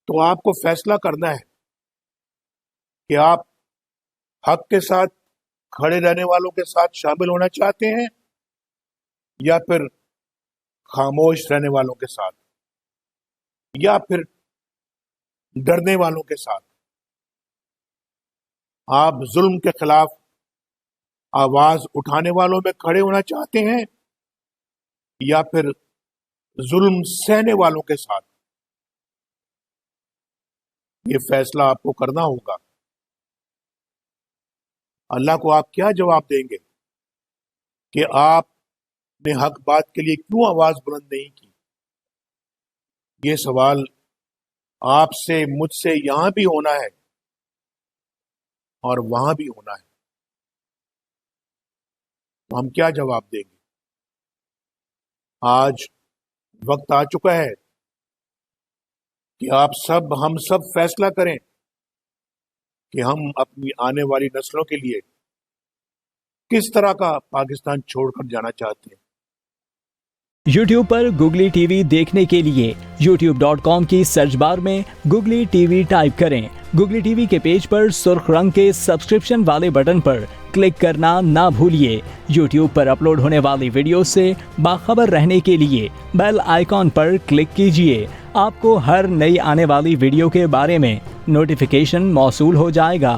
تو آپ کو فیصلہ کرنا ہے کہ آپ حق کے ساتھ کھڑے رہنے والوں کے ساتھ شامل ہونا چاہتے ہیں یا پھر خاموش رہنے والوں کے ساتھ یا پھر ڈرنے والوں کے ساتھ. آپ ظلم کے خلاف آواز اٹھانے والوں میں کھڑے ہونا چاہتے ہیں یا پھر ظلم سہنے والوں کے ساتھ. یہ فیصلہ آپ کو کرنا ہوگا. اللہ کو آپ کیا جواب دیں گے کہ آپ نے حق بات کے لیے کیوں آواز بلند نہیں کی؟ یہ سوال آپ سے مجھ سے یہاں بھی ہونا ہے اور وہاں بھی ہونا ہے. تو ہم کیا جواب دیں گے؟ آج وقت آ چکا ہے کہ ہم سب فیصلہ کریں کہ ہم اپنی آنے والی نسلوں کے لیے کس طرح کا پاکستان چھوڑ کر جانا چاہتے ہیں. YouTube پر گوگلی ٹی وی دیکھنے کے لیے youtube.com کی سرچ بار میں گوگلی ٹی وی ٹائپ کریں. گوگلی ٹی وی کے پیج پر سرخ رنگ کے سبسکرپشن والے بٹن پر کلک کرنا نہ بھولیے. YouTube پر اپلوڈ ہونے والی ویڈیو سے باخبر رہنے کے لیے بیل آئیکن پر کلک کیجیے. آپ کو ہر نئی آنے والی ویڈیو کے بارے میں نوٹیفیکیشن موصول ہو جائے گا.